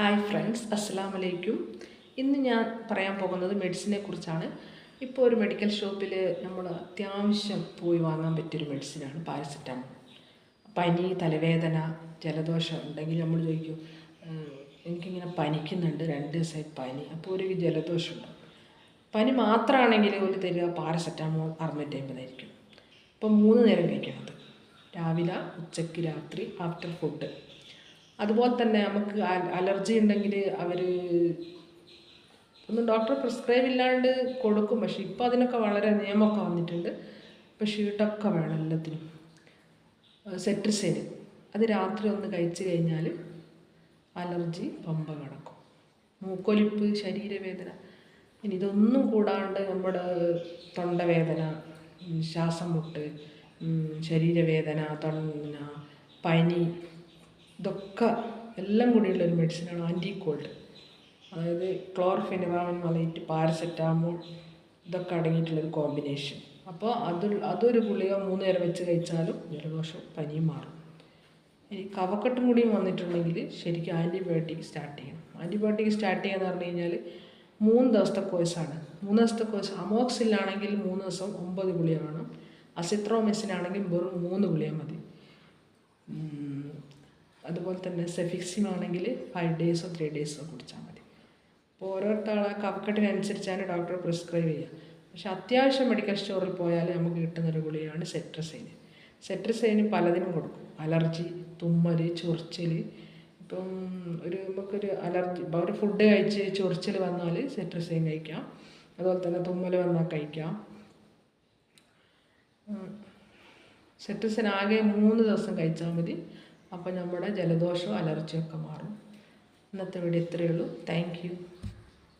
Hi friends, അസ്സലാമു അലൈക്കും. ഇന്ന് ഞാൻ പറയാൻ പോകുന്നത് മെഡിസിനെ കുറിച്ചാണ്. ഇപ്പോൾ ഒരു മെഡിക്കൽ ഷോപ്പിൽ നമ്മൾ അത്യാവശ്യം പോയി വാങ്ങാൻ പറ്റിയൊരു മെഡിസിനാണ് പാരസെറ്റാമോൾ. പനി, തലവേദന, ജലദോഷം ഉണ്ടെങ്കിൽ നമ്മൾ ചോദിക്കും, എനിക്കിങ്ങനെ പനിക്കുന്നുണ്ട്, 2 ദിവസമായി പനി, അപ്പോൾ ഒരു ജലദോഷമുണ്ട്. പനി മാത്രമാണെങ്കിൽ ഒരു തരിക പാരസെറ്റാമോൾ 650 ആയിരിക്കും. അപ്പോൾ 3 നേരം കഴിക്കണത്, രാവിലെ, ഉച്ചയ്ക്ക്, രാത്രി, ആഫ്റ്റർ ഫുഡ്. അതുപോലെ തന്നെ നമുക്ക് അലർജി ഉണ്ടെങ്കിൽ അവർ ഒന്നും ഡോക്ടർ പ്രിസ്ക്രൈബ് ഇല്ലാണ്ട് കൊടുക്കും. പക്ഷേ ഇപ്പോൾ അതിനൊക്കെ വളരെ നിയമമൊക്കെ വന്നിട്ടുണ്ട്. ഇപ്പോൾ ഷീട്ടൊക്കെ വേണം എല്ലാത്തിനും. സെട്രിസൈൻ അത് രാത്രി ഒന്ന് കഴിച്ച് കഴിഞ്ഞാൽ അലർജി പമ്പ കിടക്കും. മൂക്കൊലിപ്പ്, ശരീരവേദന, ഇനി ഇതൊന്നും കൂടാണ്ട് നമ്മുടെ തൊണ്ടവേദന, ശ്വാസം മുട്ട്, ശരീരവേദന, പനി, ഇതൊക്കെ എല്ലാം കൂടിയുള്ളൊരു മെഡിസിനാണ് ആൻറ്റിക്കോൾഡ്. അതായത് ക്ലോർഫെനിറാമിൻ മലൈറ്റ്, പാരസെറ്റാമോൾ, ഇതൊക്കെ അടങ്ങിയിട്ടുള്ളൊരു കോമ്പിനേഷൻ. അപ്പോൾ അതൊരു ഗുളിക 3 നേരം വെച്ച് കഴിച്ചാലും ജലദോഷവും പനിയും മാറും. ഇനി കഫക്കെട്ടും കൂടിയും വന്നിട്ടുണ്ടെങ്കിൽ ശരിക്കും ആൻറ്റിബയോട്ടിക് സ്റ്റാർട്ട് ചെയ്യണം. ആൻറ്റിബയോട്ടിക് സ്റ്റാർട്ട് ചെയ്യാന്ന് പറഞ്ഞു കഴിഞ്ഞാൽ 3 ദിവസത്തെ കോഴ്സാണ്. 3 ദിവസത്തെ കോഴ്സ്. അമോക്സിലാണെങ്കിൽ 3 ദിവസം 9 ഗുളിക വേണം. അസിത്രോമിസിനാണെങ്കിൽ വെറും 3 ഗുളിക മതി. അതുപോലെ തന്നെ സെഫിക്സിനാണെങ്കിൽ 5 ഡേയ്സോ 3 ഡേയ്സോ കുടിച്ചാൽ മതി. അപ്പോൾ ഓരോരുത്തരുടെ കഫക്കെട്ടിനനുസരിച്ചാണ് ഡോക്ടർ പ്രിസ്ക്രൈബ് ചെയ്യുക. പക്ഷെ അത്യാവശ്യം മെഡിക്കൽ സ്റ്റോറിൽ പോയാൽ നമുക്ക് കിട്ടുന്നൊരു ഗുളികയാണ് സെട്രിസൈൻ. സെട്രിസൈൻ പലതിനും കൊടുക്കും. അലർജി, തുമ്മൽ, ചൊറിച്ചിൽ. ഇപ്പം നമുക്കൊരു അലർജി, ഒരു ഫുഡ് കഴിച്ച് ചൊറിച്ചിൽ വന്നാൽ സെട്രിസൈൻ കഴിക്കാം. അതുപോലെ തന്നെ തുമ്മൽ വന്നാൽ കഴിക്കാം. സെട്രിസൈൻ ആകെ 3 ദിവസം കഴിച്ചാൽ മതി. അപ്പോൾ നമ്മുടെ ജലദോഷവും അലർജിയൊക്കെ മാറും. ഇന്നത്തെ വീഡിയോ ഇത്രയേ ഉള്ളൂ. Thank you.